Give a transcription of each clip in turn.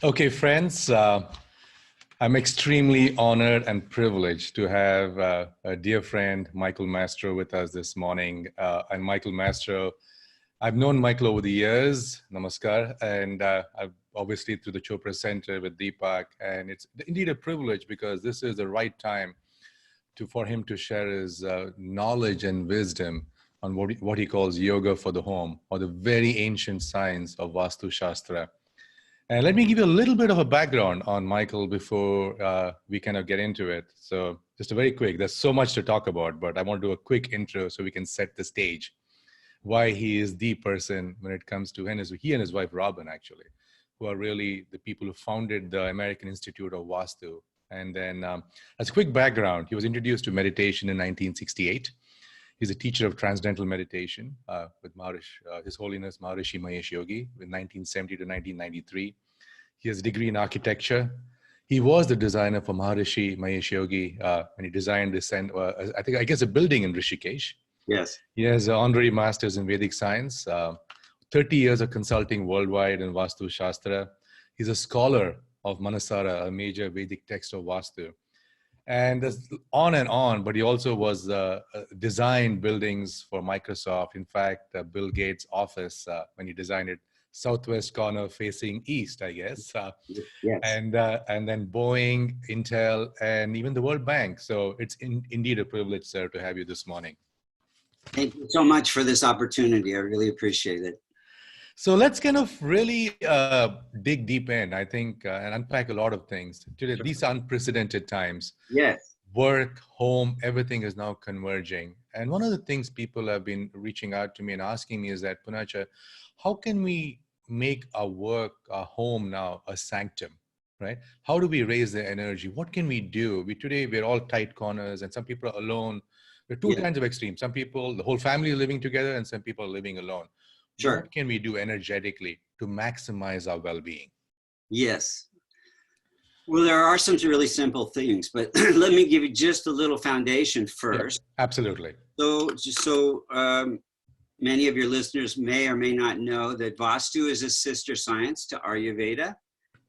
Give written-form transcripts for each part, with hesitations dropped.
Okay, friends, I'm extremely honored and privileged to have a dear friend, Michael Mastro, with us this morning. And Michael Mastro, I've known Michael over the years, namaskar, and I've obviously through the Chopra Center with Deepak. And it's indeed a privilege because this is the right time for him to share his knowledge and wisdom on what he calls yoga for the home, or the very ancient science of Vastu Shastra. And let me give you a little bit of a background on Michael before we kind of get into it. So just a very quick, there's so much to talk about, but I want to do a quick intro so we can set the stage. Why he is the person when it comes to, and he and his wife, Robin, actually, who are really the people who founded the American Institute of Vastu. And then as a quick background, he was introduced to meditation in 1968. He's a teacher of transcendental meditation with His Holiness Maharishi Mahesh Yogi in 1970 to 1993. He has a degree in architecture. He was the designer for Maharishi Mahesh Yogi when he designed this, I guess, a building in Rishikesh. Yes. He has an honorary master's in Vedic science, 30 years of consulting worldwide in Vastu Shastra. He's a scholar of Manasara, a major Vedic text of Vastu. And on, but he also was designed buildings for Microsoft. In fact, Bill Gates' office, when he designed it, southwest corner facing east, I guess. Yes. And then Boeing, Intel, and even the World Bank. So it's indeed a privilege, sir, to have you this morning. Thank you so much for this opportunity. I really appreciate it. So let's kind of really dig deep in, I think, and unpack a lot of things. Today, Sure. These unprecedented times. Yes. Work, home, everything is now converging. And one of the things people have been reaching out to me and asking me is that, Punacha, how can we make our work, our home now a sanctum, right? How do we raise the energy? What can we do? Today, we're all tight corners and some people are alone. There are two kinds of extremes. Some people, the whole family is living together and some people are living alone. Sure. What can we do energetically to maximize our well-being? Yes. Well, there are some really simple things, but let me give you just a little foundation first. Yeah, absolutely. So many of your listeners may or may not know that Vastu is a sister science to Ayurveda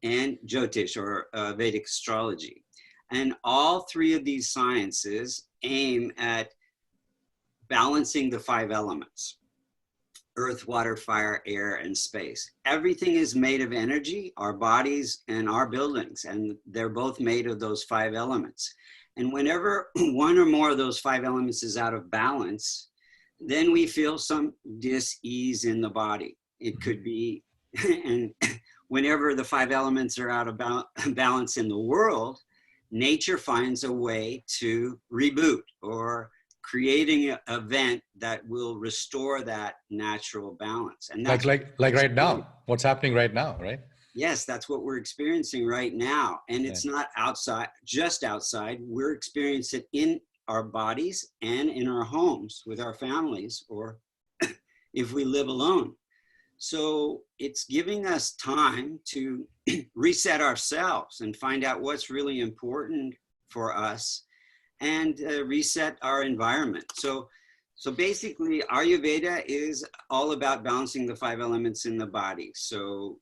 and Jyotish, or Vedic astrology. And all three of these sciences aim at balancing the five elements: earth, water, fire, air, and space. Everything is made of energy, our bodies and our buildings, and they're both made of those five elements. And whenever one or more of those five elements is out of balance, then we feel some dis-ease in the body. It could be, and whenever the five elements are out of balance in the world, nature finds a way to reboot or creating an event that will restore that natural balance. And that's like right now, what's happening right now, right? Yes, that's what we're experiencing right now. And it's not just outside. We're experiencing it in our bodies and in our homes with our families, or if we live alone. So it's giving us time to reset ourselves and find out what's really important for us, and reset our environment. So basically, Ayurveda is all about balancing the five elements in the body. So,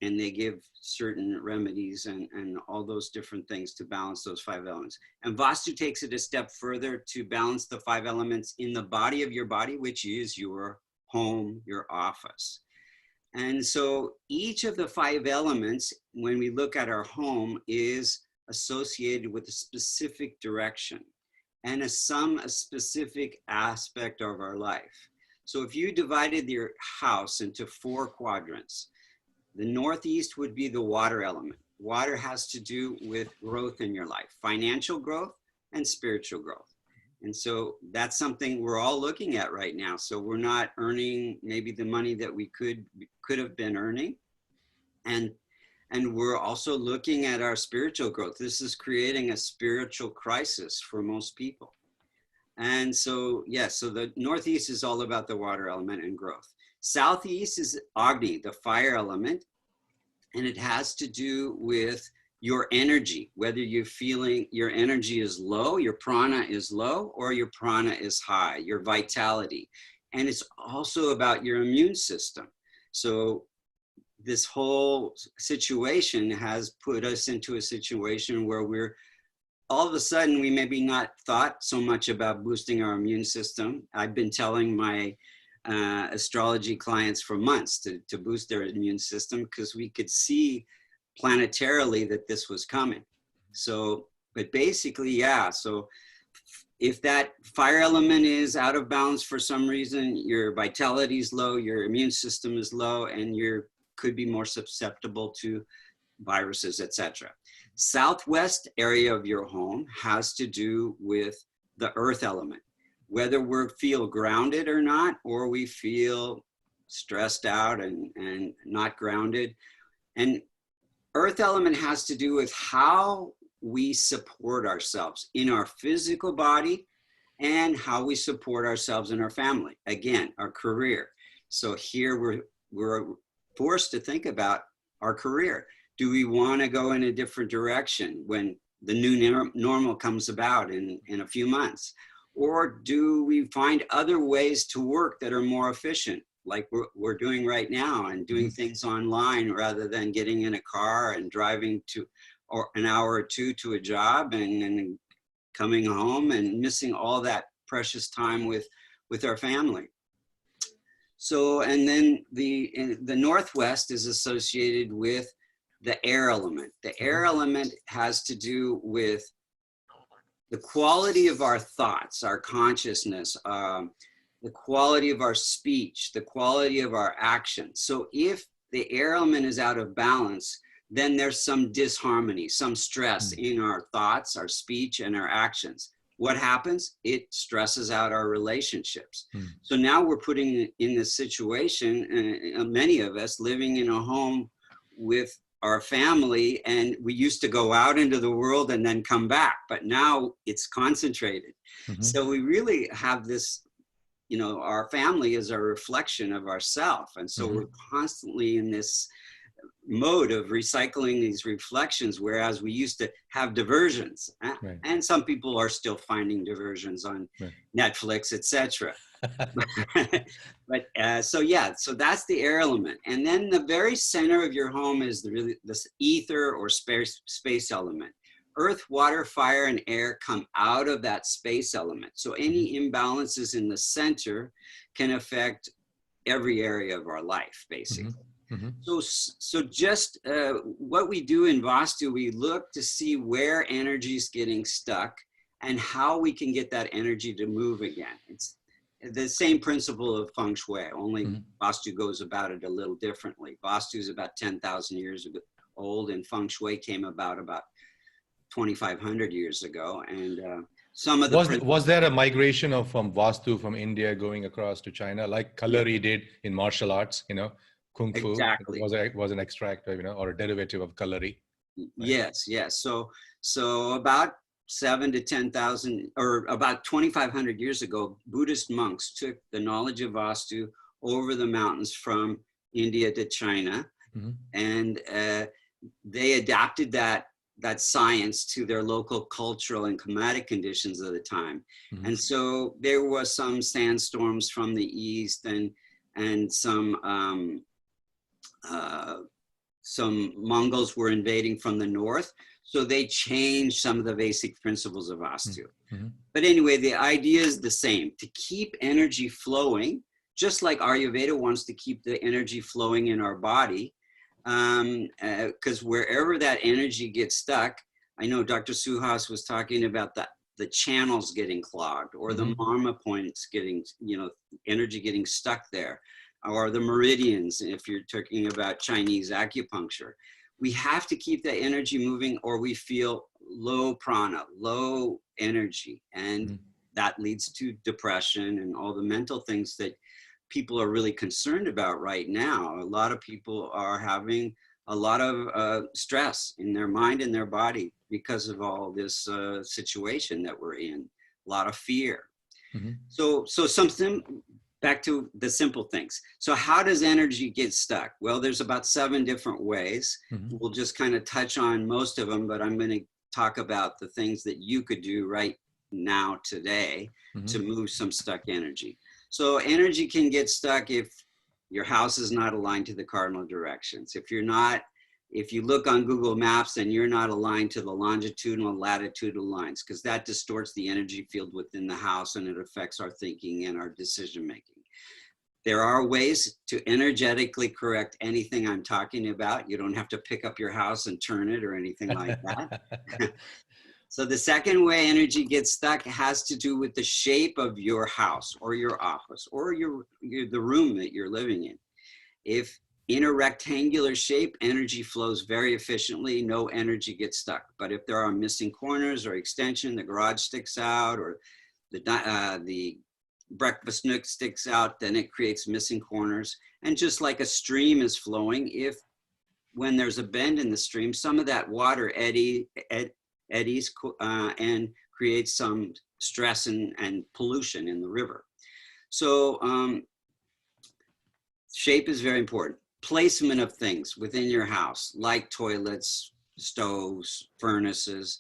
and they give certain remedies and all those different things to balance those five elements. And Vastu takes it a step further to balance the five elements in the body of your body, which is your home, your office. And so each of the five elements, when we look at our home, is associated with a specific direction and a specific aspect of our life. So if you divided your house into four quadrants, the northeast would be the water element. Water has to do with growth in your life, financial growth and spiritual growth. And so that's something we're all looking at right now. So we're not earning maybe the money that we could have been earning. And we're also looking at our spiritual growth. This is creating a spiritual crisis for most people. And so, yes, so the northeast is all about the water element and growth. Southeast is Agni, the fire element. And it has to do with your energy, whether you're feeling your energy is low, your prana is low, or your prana is high, your vitality. And it's also about your immune system. So this whole situation has put us into a situation where we're all of a sudden, we maybe not thought so much about boosting our immune system. I've been telling my astrology clients for months to boost their immune system, because we could see planetarily that this was coming. So, but basically, yeah. So if that fire element is out of balance for some reason, your vitality is low, your immune system is low, and you could be more susceptible to viruses, etc. Southwest area of your home has to do with the earth element, whether we feel grounded or not, or we feel stressed out and not grounded. And earth element has to do with how we support ourselves in our physical body and how we support ourselves in our family. Again, our career. So here we're forced to think about our career. Do we want to go in a different direction when the new normal comes about in a few months? Or do we find other ways to work that are more efficient, like we're doing right now, and doing things online rather than getting in a car and driving to or an hour or two to a job and coming home and missing all that precious time with our family. So, and then the Northwest is associated with the air element. The air element has to do with the quality of our thoughts, our consciousness, the quality of our speech, the quality of our actions. So if the air element is out of balance, then there's some disharmony, some stress in our thoughts, our speech, and our actions. What happens? It stresses out our relationships. So now we're putting in this situation, many of us living in a home with our family, and we used to go out into the world and then come back, but now it's concentrated. So we really have this, you know, our family is a reflection of ourself. And so we're constantly in this mode of recycling these reflections, whereas we used to have diversions. And some people are still finding diversions on Netflix, etc. But so yeah, so that's the air element. And then the very center of your home is really this ether or space element. Earth, water, fire, and air come out of that space element. So any imbalances in the center can affect every area of our life, basically. So just what we do in Vastu, we look to see where energy is getting stuck and how we can get that energy to move again. It's the same principle of feng shui, only Vastu goes about it a little differently. Vastu is about 10,000 years old, and feng shui came about 2,500 years ago. And some of the was there a migration from Vastu from India going across to China, like Kalari did in martial arts? You know, Kung Fu was an extract, you know, or a derivative of Kalari. Right? Yes. So about 7 to 10,000, or about 2,500 years ago, Buddhist monks took the knowledge of Vastu over the mountains from India to China, and they adapted that science to their local cultural and climatic conditions of the time. And so there was some sandstorms from the east and some Mongols were invading from the north. So they changed some of the basic principles of Vastu. But anyway, the idea is the same, to keep energy flowing, just like Ayurveda wants to keep the energy flowing in our body. Because wherever that energy gets stuck, I know Dr. Suhas was talking about the channels getting clogged, or the marma points getting, you know, energy getting stuck there, or the meridians, if you're talking about Chinese acupuncture. We have to keep that energy moving, or we feel low prana, low energy. And that leads to depression and all the mental things that people are really concerned about right now. A lot of people are having a lot of stress in their mind and their body because of all this situation that we're in, a lot of fear. So something, back to the simple things. So how does energy get stuck? Well, there's about 7 different ways. We'll just kind of touch on most of them, but I'm going to talk about the things that you could do right now today to move some stuck energy. So energy can get stuck if your house is not aligned to the cardinal directions. If you look on Google Maps and you're not aligned to the longitudinal, latitudinal lines, because that distorts the energy field within the house and it affects our thinking and our decision making. There are ways to energetically correct anything I'm talking about. You don't have to pick up your house and turn it or anything like that. So the second way energy gets stuck has to do with the shape of your house or your office or the room that you're living in. If in a rectangular shape, energy flows very efficiently, no energy gets stuck. But if there are missing corners or extension, the garage sticks out or the breakfast nook sticks out, then it creates missing corners. And just like a stream is flowing, when there's a bend in the stream, some of that water eddies and creates some stress and pollution in the river. So shape is very important. Placement of things within your house, like toilets, stoves, furnaces.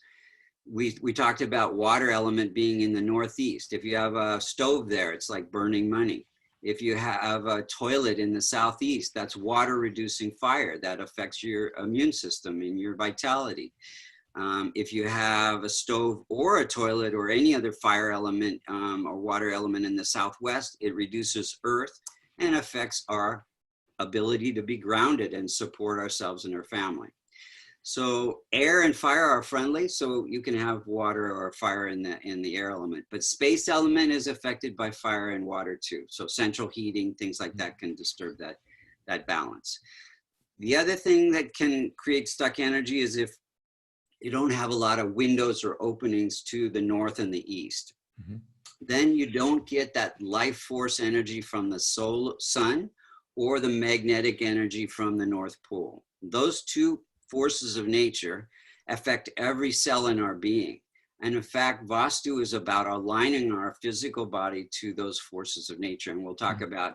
We talked about water element being in the northeast. If you have a stove there, it's like burning money. If you have a toilet in the southeast, that's water reducing fire. That affects your immune system and your vitality. If you have a stove or a toilet or any other fire element or water element in the southwest, it reduces earth and affects our ability to be grounded and support ourselves and our family. So air and fire are friendly, so you can have water or fire in the air element, but space element is affected by fire and water too. So central heating, things like that can disturb that balance. The other thing that can create stuck energy is if you don't have a lot of windows or openings to the north and the east. Mm-hmm. Then you don't get that life force energy from the sun or the magnetic energy from the North Pole. Those two forces of nature affect every cell in our being. And in fact, Vastu is about aligning our physical body to those forces of nature. And we'll talk about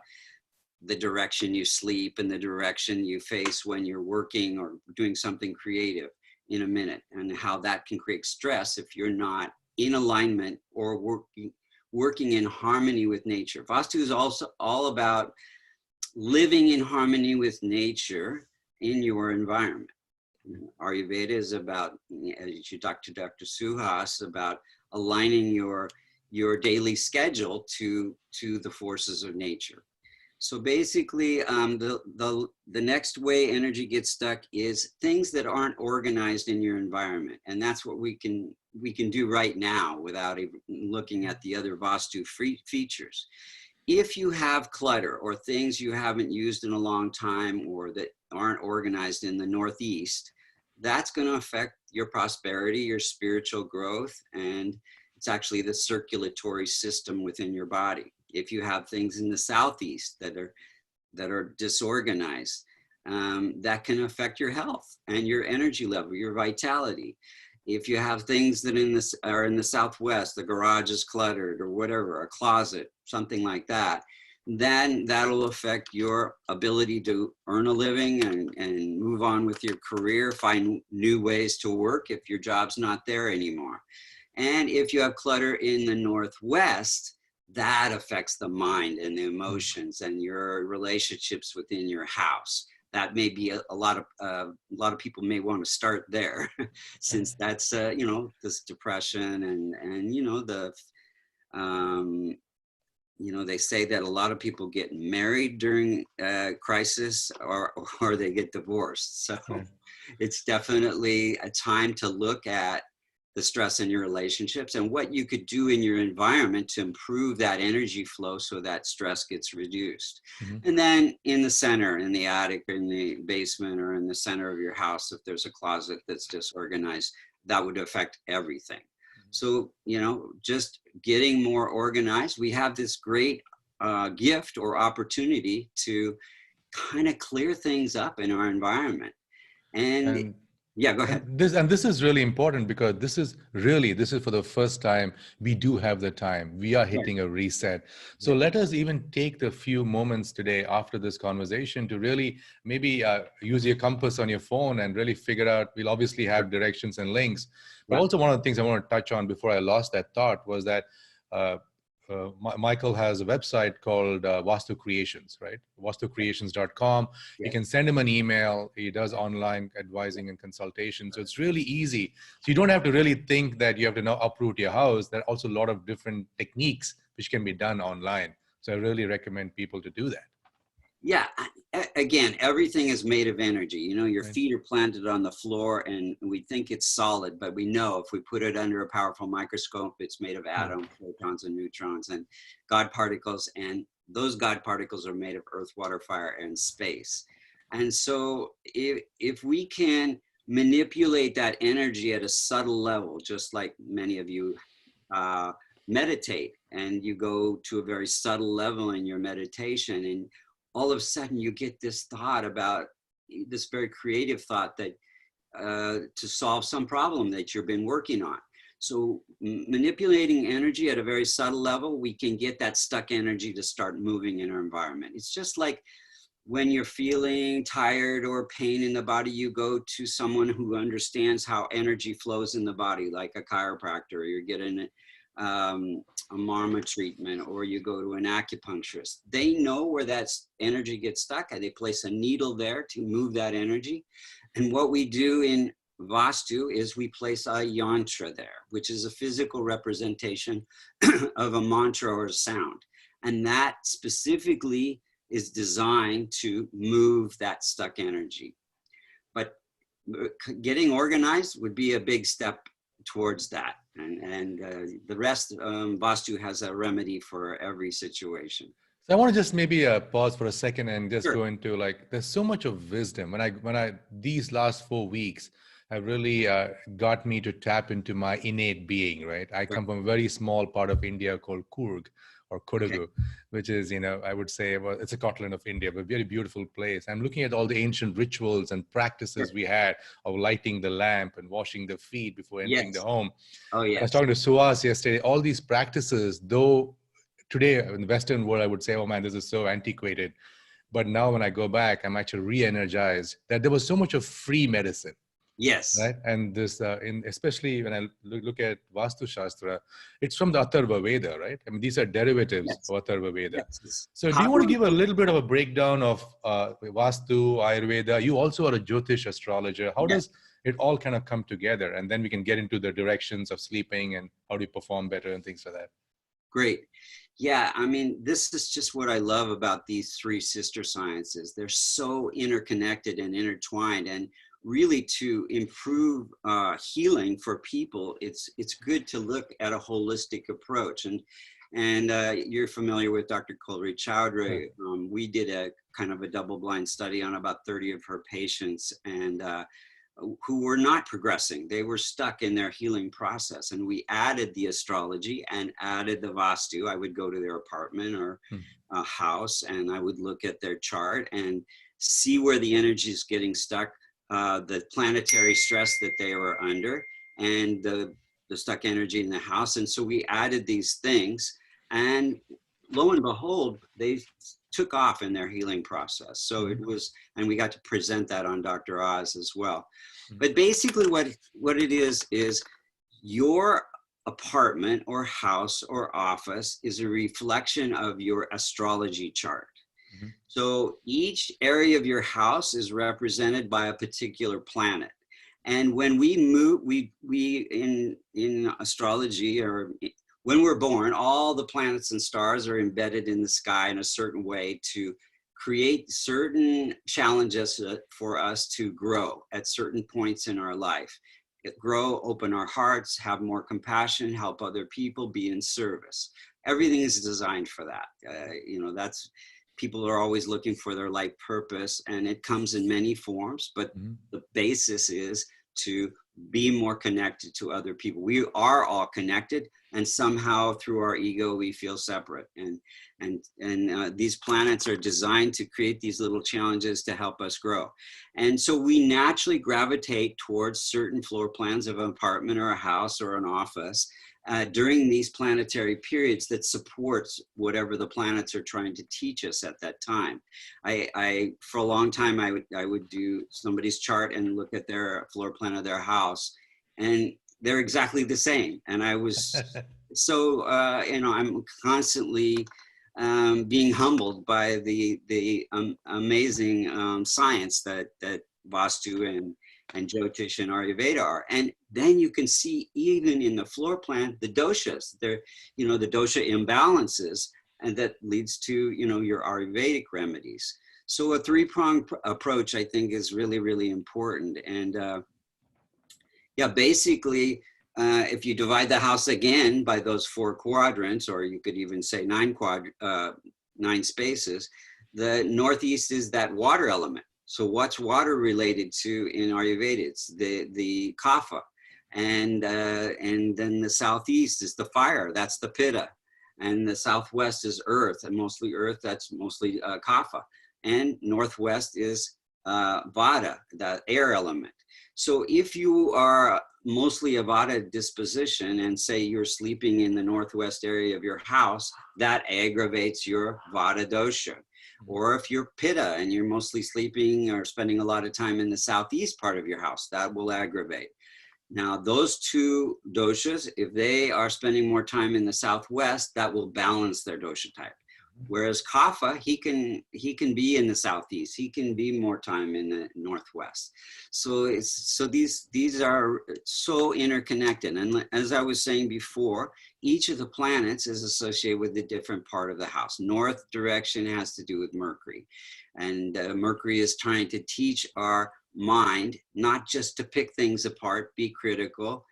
the direction you sleep and the direction you face when you're working or doing something creative in a minute, and how that can create stress if you're not in alignment or working in harmony with nature. Vastu is also all about living in harmony with nature in your environment. Ayurveda is about, as you talk to Dr. Suhas, about aligning your daily schedule to the forces of nature. So basically, the next way energy gets stuck is things that aren't organized in your environment, and that's what we can do right now without even looking at the other Vastu features. If you have clutter or things you haven't used in a long time or that aren't organized in the Northeast, that's going to affect your prosperity, your spiritual growth, and it's actually the circulatory system within your body. If you have things in the Southeast that are disorganized, that can affect your health and your energy level, your vitality. If you have things that are in the Southwest, the garage is cluttered or whatever, a closet, something like that, then that'll affect your ability to earn a living and move on with your career, find new ways to work if your job's not there anymore. And if you have clutter in the Northwest, that affects the mind and the emotions and your relationships within your house. That may be a lot of people may want to start there, since that's this depression and they say that a lot of people get married during crisis or they get divorced. So it's definitely a time to look at the stress in your relationships and what you could do in your environment to improve that energy flow so that stress gets reduced. Mm-hmm. And then in the center, in the attic, in the basement, or in the center of your house, if there's a closet that's disorganized, that would affect everything. Mm-hmm. So, just getting more organized. We have this great gift or opportunity to kind of clear things up in our environment. And yeah, go ahead. This is really important because this is for the first time we do have the time. We are hitting a reset. So let us even take the few moments today after this conversation to really maybe use your compass on your phone and really figure out. We'll obviously have directions and links. But also one of the things I want to touch on before I lost that thought was that Michael has a website called Vastu Creations, right? VastuCreations.com. Yeah. You can send him an email. He does online advising and consultation. So it's really easy. So you don't have to really think that you have to now uproot your house. There are also a lot of different techniques which can be done online. So I really recommend people to do that. Yeah. Again, everything is made of energy. You know, your Right. feet are planted on the floor and we think it's solid, but we know if we put it under a powerful microscope, it's made of atoms, protons, and neutrons and God particles. And those God particles are made of earth, water, fire, and space. And so if we can manipulate that energy at a subtle level, just like many of you meditate, and you go to a very subtle level in your meditation, and all of a sudden you get this thought about this very creative thought that to solve some problem that you've been working on. So manipulating energy at a very subtle level, we can get that stuck energy to start moving in our environment. It's just like when you're feeling tired or pain in the body, you go to someone who understands how energy flows in the body, like a chiropractor, or you're getting a marma treatment, or you go to an acupuncturist. They know where that energy gets stuck, and they place a needle there to move that energy. And what we do in Vastu is we place a yantra there, which is a physical representation of a mantra or a sound. And that specifically is designed to move that stuck energy. But getting organized would be a big step towards that. And the rest, Vastu has a remedy for every situation. So I want to just maybe pause for a second and just Sure. go into, like, there's so much of wisdom. These last 4 weeks have really got me to tap into my innate being, right? I come from a very small part of India called Coorg or Kodagu, which is, I would say, well, it's a Scotland of India, but a very beautiful place. I'm looking at all the ancient rituals and practices we had of lighting the lamp and washing the feet before entering the home. Oh, yes. I was talking to Suhas yesterday. All these practices, though today in the Western world, I would say, oh man, this is so antiquated. But now when I go back, I'm actually re-energized that there was so much of free medicine. Yes. Right. And this, especially when I look at Vastu Shastra, it's from the Atharva Veda, right? I mean, these are derivatives of Atharva Veda. Yes. So do you want to give a little bit of a breakdown of Vastu, Ayurveda? You also are a Jyotish astrologer. How does it all kind of come together? And then we can get into the directions of sleeping and how do you perform better and things like that. Great. Yeah, I mean, this is just what I love about these three sister sciences. They're so interconnected and intertwined, and really to improve healing for people, it's good to look at a holistic approach. And you're familiar with Dr. Kulri Chowdhury. We did a kind of a double-blind study on about 30 of her patients, and who were not progressing. They were stuck in their healing process. And we added the astrology and added the Vastu. I would go to their apartment or a house, and I would look at their chart and see where the energy is getting stuck, the planetary stress that they were under, and the stuck energy in the house. And so we added these things, and lo and behold, they took off in their healing process. So it was, and we got to present that on Dr. Oz as well. But basically what it is your apartment or house or office is a reflection of your astrology chart. So each area of your house is represented by a particular planet. And when we move, we in astrology, or when we're born, all the planets and stars are embedded in the sky in a certain way to create certain challenges for us to grow at certain points in our life. Grow, open our hearts, have more compassion, help other people, be in service. Everything is designed for that. That's, people are always looking for their life purpose, and it comes in many forms, but the basis is to be more connected to other people. We are all connected, and somehow through our ego we feel separate. And these planets are designed to create these little challenges to help us grow. And so we naturally gravitate towards certain floor plans of an apartment or a house or an office during these planetary periods that supports whatever the planets are trying to teach us at that time. I for a long time, I would do somebody's chart and look at their floor plan of their house. And they're exactly the same. And I was so, I'm constantly being humbled by the amazing science that Vastu and Jyotish and Ayurveda are. And then you can see even in the floor plan, the doshas, the dosha imbalances, and that leads to, your Ayurvedic remedies. So a three-pronged approach, I think, is really, really important. And basically, if you divide the house again by those 4 quadrants, or you could even say 9 spaces, the northeast is that water element. So what's water related to in Ayurveda? It's the kapha. And then the southeast is the fire, that's the pitta. And the southwest is earth, and mostly earth, that's mostly kapha. And northwest is vata, the air element. So if you are mostly a vata disposition and say you're sleeping in the northwest area of your house, that aggravates your vata dosha. Or if you're pitta and you're mostly sleeping or spending a lot of time in the southeast part of your house, that will aggravate. Now, those 2 doshas, if they are spending more time in the southwest, that will balance their dosha type. Whereas kapha, he can be in the southeast. He can be more time in the northwest. So these are so interconnected. And as I was saying before, each of the planets is associated with a different part of the house. North direction has to do with Mercury. And Mercury is trying to teach our mind not just to pick things apart, be critical.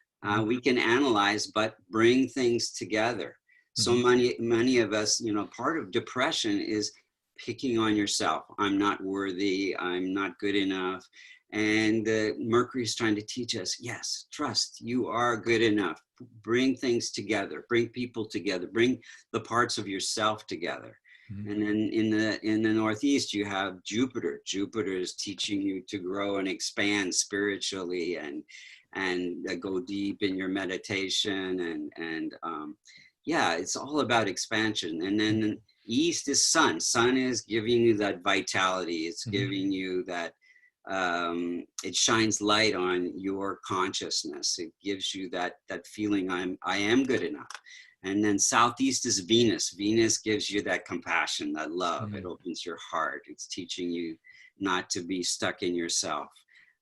We can analyze, but bring things together. So many of us, part of depression is picking on yourself. I'm not worthy. I'm not good enough. And Mercury is trying to teach us, yes, trust, you are good enough. Bring things together, bring people together, bring the parts of yourself together. And then in the northeast, you have Jupiter. Jupiter is teaching you to grow and expand spiritually and go deep in your meditation and it's all about expansion. And then east is sun. Sun is giving you that vitality. It's giving you that, it shines light on your consciousness. It gives you that feeling I am good enough. And then southeast is Venus. Venus gives you that compassion, that love. It opens your heart. It's teaching you not to be stuck in yourself.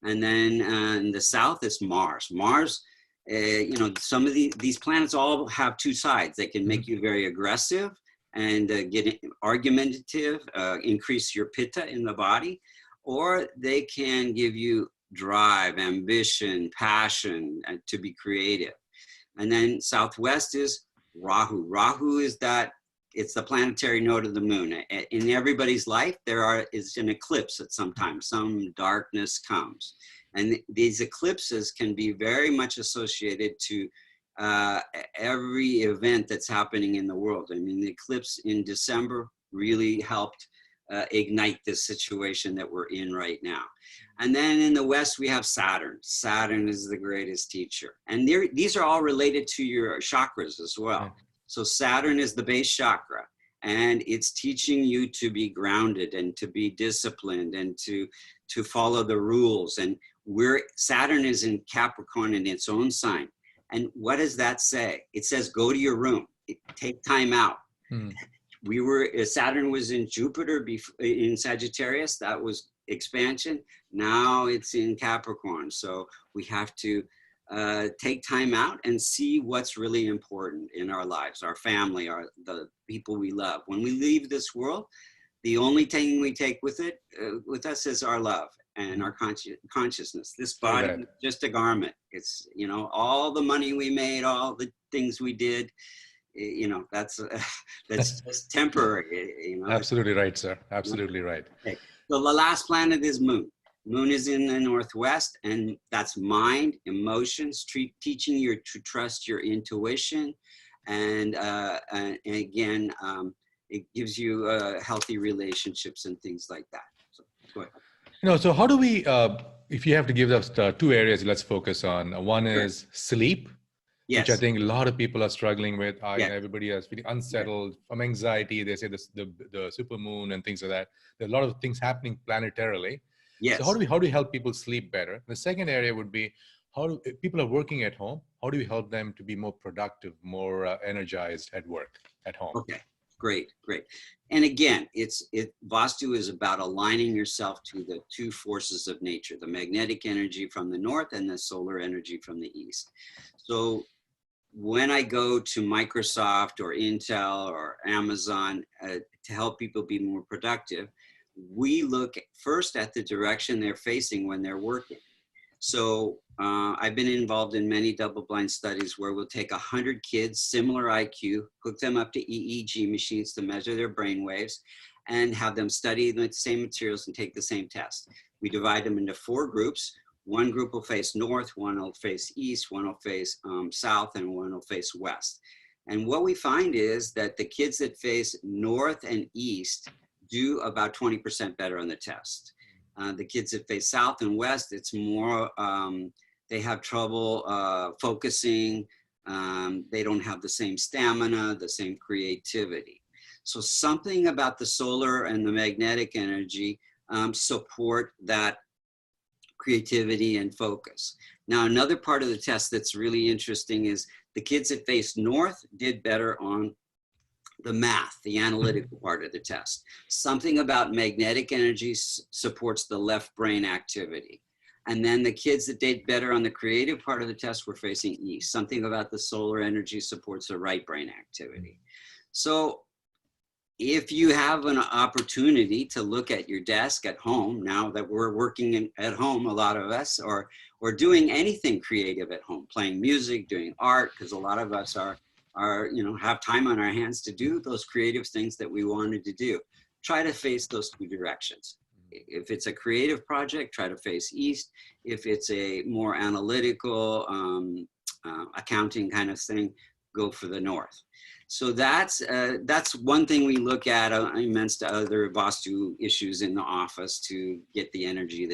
And then in the south is Mars. Mars, some of these planets all have 2 sides. They can make you very aggressive and get argumentative, increase your pitta in the body, or they can give you drive, ambition, passion, and to be creative. And then southwest is Rahu. Rahu is it's the planetary node of the moon. In everybody's life, is an eclipse at some time. Some darkness comes. And these eclipses can be very much associated to every event that's happening in the world. I mean, the eclipse in December really helped ignite this situation that we're in right now. And then in the West, we have Saturn. Saturn is the greatest teacher. And these are all related to your chakras as well. So Saturn is the base chakra, and it's teaching you to be grounded and to be disciplined and to follow the rules. And Saturn is in Capricorn in its own sign. And what does that say? It says, go to your room, take time out. Saturn was in Jupiter in Sagittarius. That was expansion. Now it's in Capricorn. So we have to take time out and see what's really important in our lives, our family, the people we love. When we leave this world, the only thing we take with us is our love and our consciousness. This body is just a garment. It's, all the money we made, all the things we did, that's just temporary. Absolutely right, sir. Absolutely right. Okay. So the last planet is Moon. Moon is in the northwest, and that's mind, emotions, teaching you to trust your intuition, and again, it gives you healthy relationships and things like that. So go ahead. So how do we, if you have to give us 2 areas, let's focus on. One is sleep, which I think a lot of people are struggling with. Everybody is feeling unsettled from anxiety. They say the supermoon and things like that. There are a lot of things happening planetarily. Yes. So how do we help people sleep better? The second area would be, how do, if people are working at home, how do you help them to be more productive, more energized at work at home? Okay, great, great. And again, Vastu is about aligning yourself to the two forces of nature, the magnetic energy from the north and the solar energy from the east. So when I go to Microsoft or Intel or Amazon to help people be more productive, we look first at the direction they're facing when they're working. So I've been involved in many double-blind studies where we'll take 100 kids, similar IQ, hook them up to EEG machines to measure their brain waves, and have them study the same materials and take the same test. We divide them into 4 groups. One group will face north, one will face east, one will face south, and one will face west. And what we find is that the kids that face north and east do about 20% better on the test. The kids that face south and west, it's more, they have trouble focusing. They don't have the same stamina, the same creativity. So something about the solar and the magnetic energy support that creativity and focus. Now, another part of the test that's really interesting is the kids that face north did better on the math, the analytical part of the test. Something about magnetic energy supports the left brain activity. And then the kids that did better on the creative part of the test were facing east. Something about the solar energy supports the right brain activity. So if you have an opportunity to look at your desk at home, now that we're working at home, a lot of us, or doing anything creative at home, playing music, doing art, because a lot of us are, have time on our hands to do those creative things that we wanted to do. Try to face those 2 directions. If it's a creative project, try to face east. If it's a more analytical, accounting kind of thing, go for the north. So that's one thing we look at amongst other Vastu issues in the office to get the energy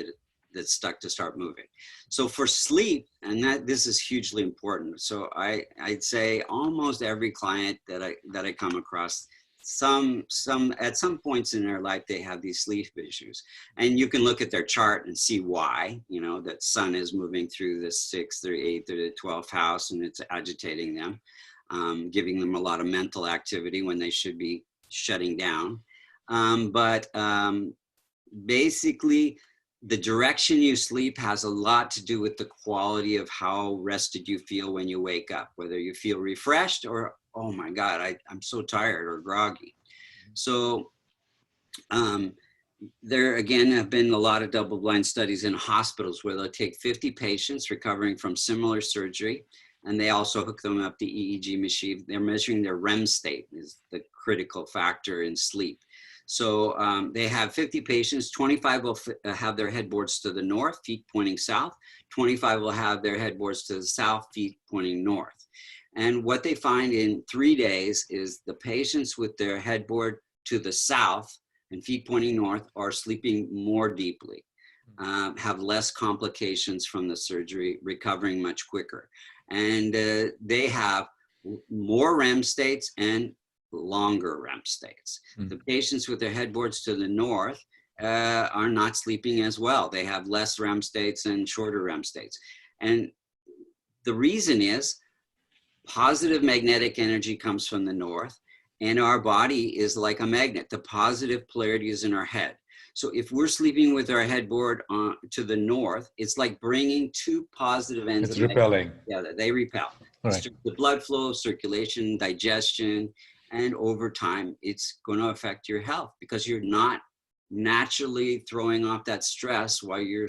that's stuck to start moving. So for sleep, and this is hugely important. So I'd say almost every client that I come across, at some points in their life, they have these sleep issues. And you can look at their chart and see why, that sun is moving through the 6th or 8th or the 12th house, and it's agitating them. Giving them a lot of mental activity when they should be shutting down. But basically, the direction you sleep has a lot to do with the quality of how rested you feel when you wake up, whether you feel refreshed or, oh my God, I'm so tired or groggy. So there again have been a lot of double-blind studies in hospitals where they'll take 50 patients recovering from similar surgery, and they also hook them up to EEG machine. They're measuring their REM state, is the critical factor in sleep. So they have 50 patients, 25 will have their headboards to the north, feet pointing south. 25 will have their headboards to the south, feet pointing north. And what they find in 3 days is the patients with their headboard to the south and feet pointing north are sleeping more deeply, have less complications from the surgery, recovering much quicker. And they have more REM states and longer REM states. The patients with their headboards to the north are not sleeping as well. They have less REM states and shorter REM states. And the reason is positive magnetic energy comes from the north, and our body is like a magnet. The positive polarity is in our head. So if we're sleeping with our headboard to the north, it's like bringing 2 positive ends it's repelling together. They repel. Right. The blood flow, circulation, digestion, and over time, it's going to affect your health because you're not naturally throwing off that stress while you're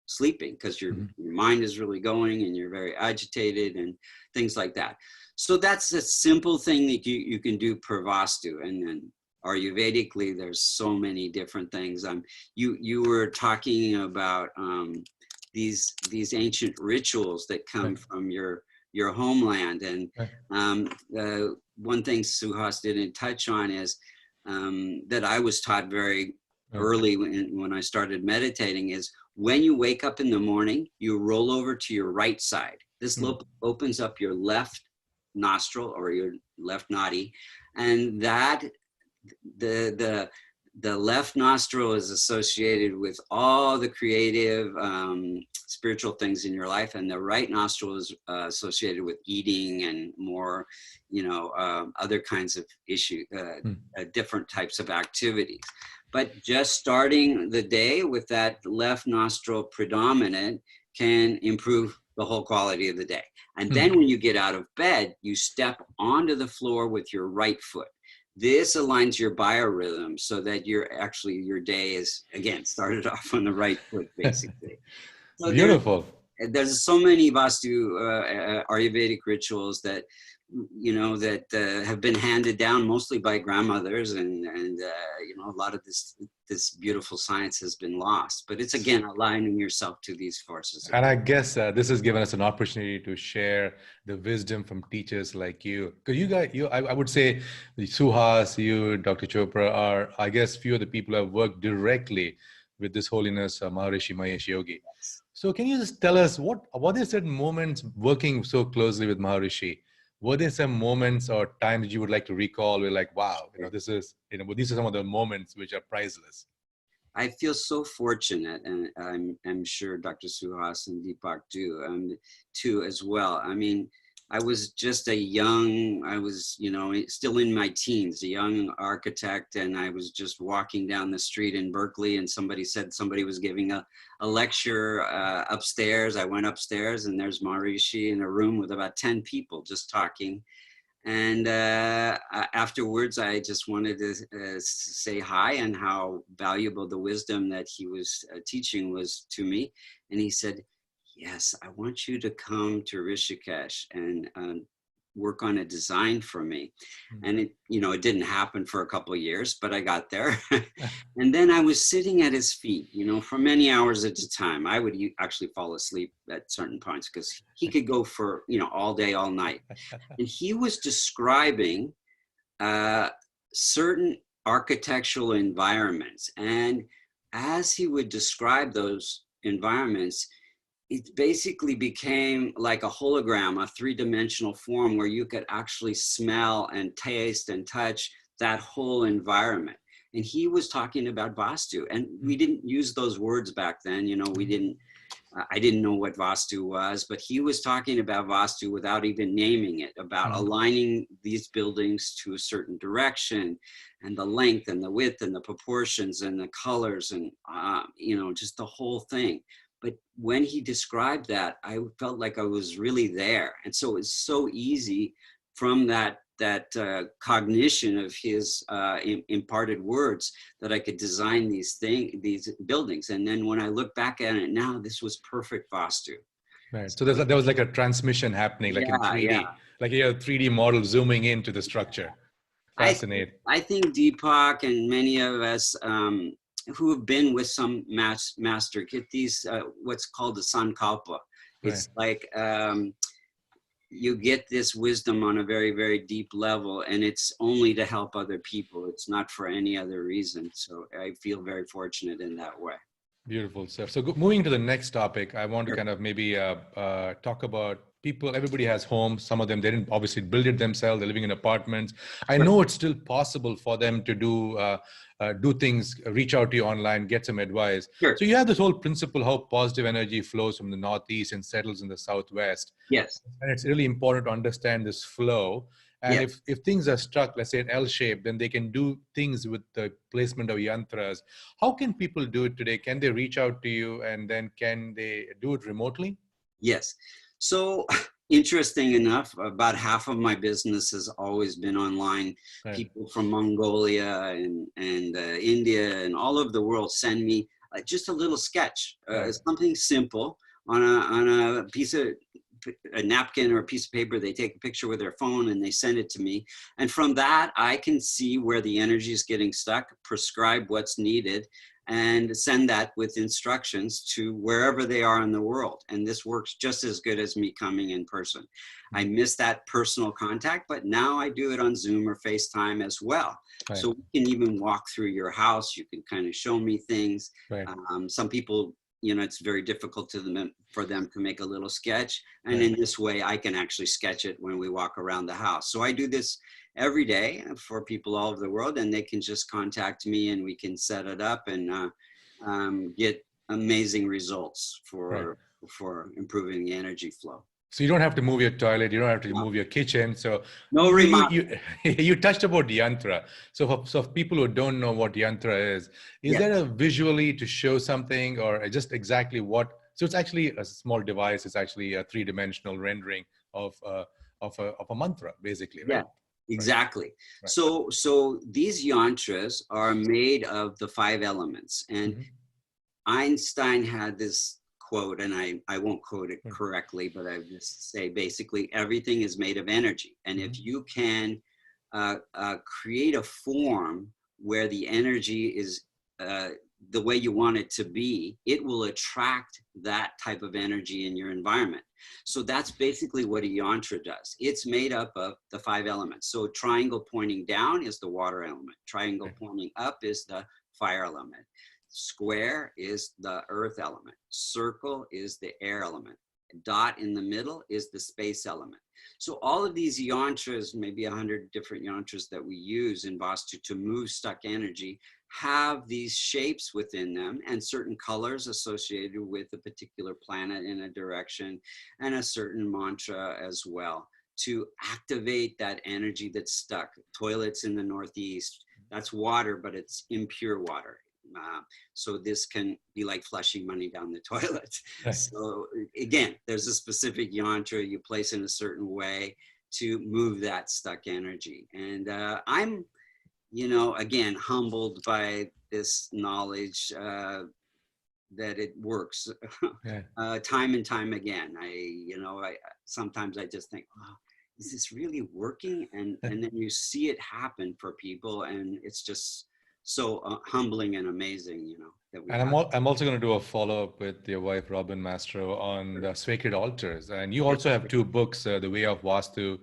sleeping, because your mind is really going and you're very agitated and things like that. So that's a simple thing that you can do per Vastu. And then Ayurvedically, there's so many different things. You were talking about these ancient rituals that come from your homeland, and one thing Suhas didn't touch on is that I was taught very early when I started meditating is when you wake up in the morning, you roll over to your right side. This opens up your left nostril or your left nadi, and that the the left nostril is associated with all the creative, spiritual things in your life, and the right nostril is associated with eating and more, other kinds of different types of activities. But just starting the day with that left nostril predominant can improve the whole quality of the day. And then when you get out of bed, you step onto the floor with your right foot. This aligns your biorhythm so that your day is, again, started off on the right foot, basically. So Beautiful. There's so many Vastu Ayurvedic rituals that, have been handed down mostly by grandmothers, and a lot of this beautiful science has been lost. But it's, again, aligning yourself to these forces. And I guess this has given us an opportunity to share the wisdom from teachers like you. Because you guys, I would say Suhas, you, Dr. Chopra, are, I guess, few of the people who have worked directly with this holiness, Maharishi Mahesh Yogi. So can you just tell us what are certain moments working so closely with Maharishi? Were there some moments or times you would like to recall where, like, wow, these are some of the moments which are priceless? I feel so fortunate, and I'm sure Dr. Suhas and Deepak do, too, as well. I mean, I was just still in my teens, a young architect, and I was just walking down the street in Berkeley, and somebody said somebody was giving a lecture upstairs. I went upstairs, and there's Maharishi in a room with about 10 people just talking. And afterwards, I just wanted to say hi and how valuable the wisdom that he was teaching was to me. And he said, yes, I want you to come to Rishikesh and work on a design for me. And it didn't happen for a couple of years, but I got there. And then I was sitting at his feet, for many hours at a time. I would actually fall asleep at certain points because he could go for, all day, all night. And he was describing certain architectural environments. And as he would describe those environments, it basically became like a hologram, a three-dimensional form where you could actually smell and taste and touch that whole environment. And he was talking about Vastu, and we didn't use those words back then. I didn't know what Vastu was, but he was talking about Vastu without even naming it, about aligning these buildings to a certain direction, and the length and the width and the proportions and the colors and, just the whole thing. But when he described that, I felt like I was really there. And so it's so easy from that cognition of his imparted words that I could design these buildings. And then when I look back at it now, this was perfect Vastu. Right. So there was like a transmission happening, like in 3D, like a 3D model zooming into the structure. Fascinating. I think Deepak and many of us who have been with some master get these, what's called the sankalpa. It's like you get this wisdom on a very, very deep level, and it's only to help other people. It's not for any other reason. So I feel very fortunate in that way. Beautiful stuff. So moving to the next topic, I want to kind of maybe talk about people. Everybody has homes. Some of them, they didn't obviously build it themselves. They're living in apartments. I know it's still possible for them to do things, reach out to you online, get some advice. Sure. So you have this whole principle, how positive energy flows from the Northeast and settles in the Southwest. Yes. And it's really important to understand this flow. And if things are struck, let's say an L shape, then they can do things with the placement of yantras. How can people do it today? Can they reach out to you, and then can they do it remotely? Yes. So interesting enough, about half of my business has always been online. Right. People from Mongolia and India and all over the world send me just a little sketch, something simple on a piece of a napkin or a piece of paper. They take a picture with their phone and they send it to me. And from that, I can see where the energy is getting stuck, prescribe what's needed, and send that with instructions to wherever they are in the world. And this works just as good as me coming in person. I miss that personal contact, but now I do it on Zoom or FaceTime as well. Right. So we can even walk through your house. You can kind of show me things. Right. Some people it's very difficult for them to make a little sketch. And Right. in this way, I can actually sketch it when we walk around the house. So I do this every day for people all over the world, and they can just contact me and we can set it up and get amazing results Right. for improving the energy flow. So you don't have to move your toilet, you don't have to No, move your kitchen. So no remodeling. you touched about yantra. So for people who don't know what yantra is Yes. there a visually to show something or just exactly what? So it's actually a small device. It's actually a three-dimensional rendering of a mantra, basically, Yeah, right? exactly. Right. So these yantras are made of the 5 elements. And Mm-hmm. Einstein had this quote, and I won't quote it Right. correctly, but I just say basically everything is made of energy. And Mm-hmm. if you can create a form where the energy is the way you want it to be, it will attract that type of energy in your environment. So that's basically what a yantra does. It's made up of the 5 elements. So triangle pointing down is the water element. Triangle Right. pointing up is the fire element. Square is the earth element. Circle is the air element. Dot in the middle is the space element. So all of these yantras, maybe 100 different yantras that we use in Vastu to move stuck energy, have these shapes within them and certain colors associated with a particular planet in a direction and a certain mantra as well to activate that energy that's stuck. Toilets in the Northeast, that's water, but it's impure water. So this can be like flushing money down the toilet. Right. So again, there's a specific yantra you place in a certain way to move that stuck energy. And I'm, again, humbled by this knowledge that it works Yeah. time and time again. I sometimes I just think, oh, is this really working? And then you see it happen for people, and it's just so humbling and amazing, that we And have. I'm also going to do a follow-up with your wife, Robin Mastro, on the sacred altars. And you also have 2 books, The Way of Vastu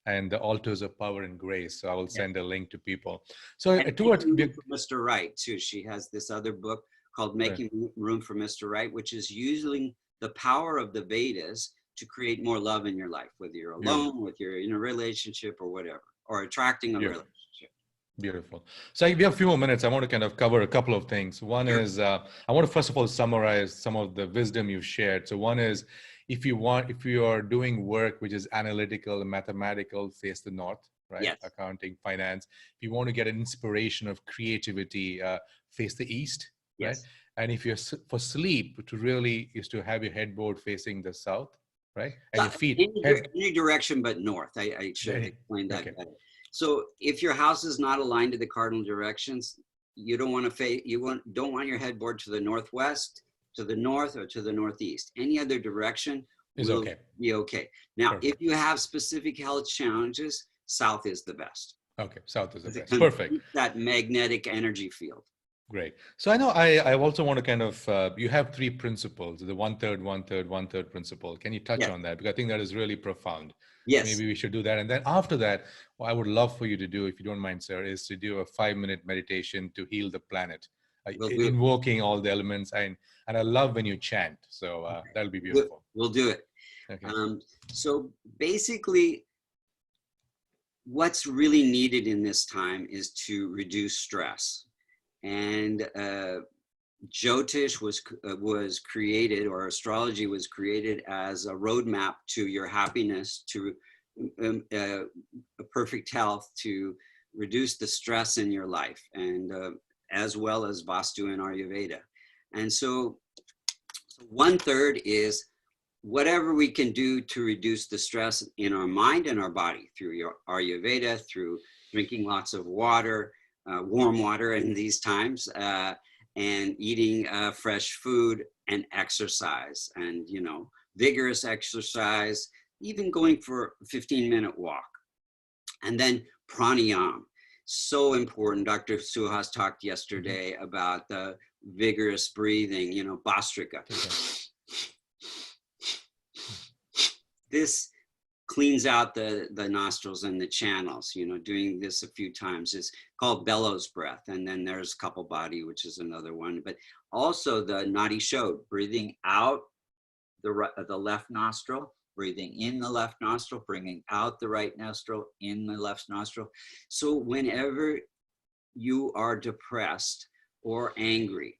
and The Altars of Power and Grace. So I will Yes. send a link to people. So And towards, Making Room for Mr. Right, too. She has this other book called right. Making Room for Mr. Right, which is using the power of the Vedas to create more love in your life, whether you're alone, Beautiful. whether you're in a relationship or whatever, or attracting a Beautiful. relationship. Beautiful. So we have a few more minutes. I want to kind of cover a couple of things. One Sure. is, I want to first of all summarize some of the wisdom you've shared. So one is, if you are doing work which is analytical and mathematical, face the north, right? Yes. Accounting, finance. If you want to get an inspiration of creativity, face the east, right? Yes. And if you're for sleep, to really is to have your headboard facing the south, right? And your feet Any direction but north. I should explain that okay. better. So if your house is not aligned to the cardinal directions, you don't want to don't want your headboard to the northwest, to the north, or to the northeast. Any other direction is will okay. be okay. Now, Perfect. if you have specific health challenges, south is the best. Okay, south is the best. Perfect. That magnetic energy field. Great. So I know I also want to kind of, you have 3 principles, the 1/3, 1/3, 1/3 principle. Can you touch on that? Because I think that is really profound. Yes. Maybe we should do that. And then after that, what I would love for you to do, if you don't mind, sir, is to do a 5-minute meditation to heal the planet, invoking all the elements. And I love when you chant. So that'll be beautiful. We'll do it. Okay. So basically, what's really needed in this time is to reduce stress. And Jyotish was created, or astrology was created as a roadmap to your happiness, to a perfect health, to reduce the stress in your life, and as well as Vastu and Ayurveda. And so 1/3 is whatever we can do to reduce the stress in our mind and our body through your Ayurveda, through drinking lots of water, warm water in these times, and eating fresh food and exercise, and vigorous exercise, even going for a 15-minute walk. And then pranayama, so important. Dr. Suhas talked yesterday about the vigorous breathing, Bhastrika. This cleans out the nostrils and the channels, doing this a few times. It's called bellows breath. And then there's couple body, which is another one, but also the Nadi Shodhan, breathing out the left nostril, breathing in the left nostril, bringing out the right nostril, in the left nostril. So whenever you are depressed or angry,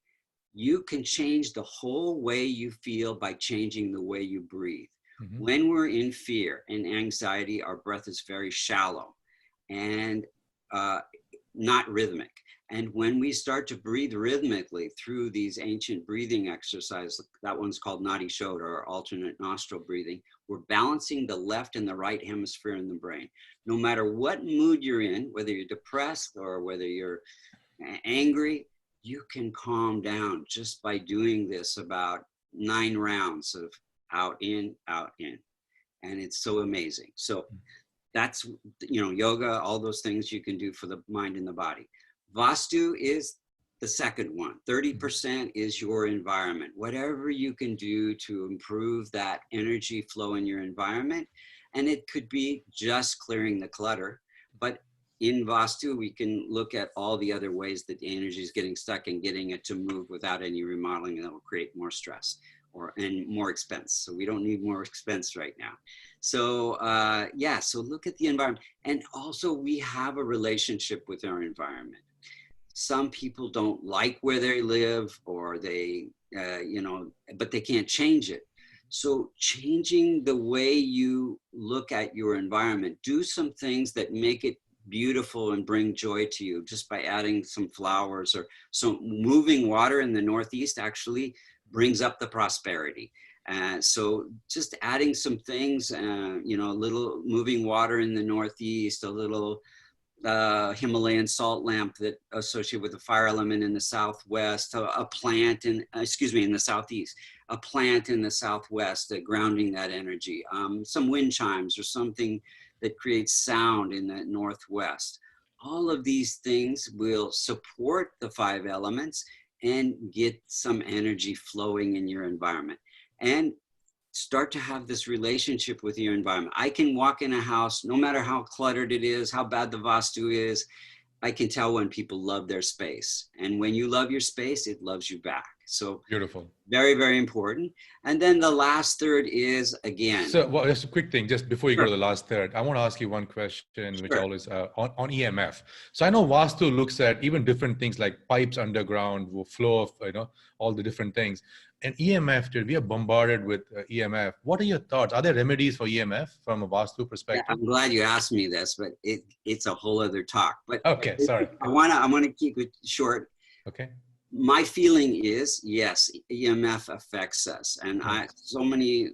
you can change the whole way you feel by changing the way you breathe. Mm-hmm. When we're in fear and anxiety, our breath is very shallow and not rhythmic. And when we start to breathe rhythmically through these ancient breathing exercises, that one's called Nadi Shodhan, or alternate nostril breathing, we're balancing the left and the right hemisphere in the brain. No matter what mood you're in, whether you're depressed or whether you're angry, you can calm down just by doing this about 9 rounds of out, in, out, in. And it's so amazing. So that's, yoga, all those things you can do for the mind and the body. Vastu is the second one. 30% is your environment. Whatever you can do to improve that energy flow in your environment. And it could be just clearing the clutter, but in Vastu, we can look at all the other ways that the energy is getting stuck and getting it to move without any remodeling, that will create more stress and more expense. So we don't need more expense right now. So so look at the environment. And also we have a relationship with our environment. Some people don't like where they live, or they, but they can't change it. So changing the way you look at your environment, do some things that make it beautiful and bring joy to you, just by adding some flowers, or so moving water in the Northeast actually brings up the prosperity. So just adding some things, a little moving water in the Northeast, a little Himalayan salt lamp that associated with the fire element in the Southwest, a plant in the Southeast, a plant in the Southwest, grounding that energy, some wind chimes or something that creates sound in the Northwest. All of these things will support the 5 elements and get some energy flowing in your environment, and start to have this relationship with your environment. I can walk in a house, no matter how cluttered it is, how bad the Vastu is, I can tell when people love their space. And when you love your space, it loves you back. So beautiful. Very, very important. And then the last third is, again. So just a quick thing, just before you go to the last third, I want to ask you one question, which always on EMF. So I know Vastu looks at even different things like pipes underground, flow of, all the different things. And EMF, dude, we are bombarded with EMF. What are your thoughts? Are there remedies for EMF from a Vastu perspective? Yeah, I'm glad you asked me this, but it's a whole other talk. But okay, sorry. I want to keep it short. Okay. My feeling is, yes, EMF affects us. And so many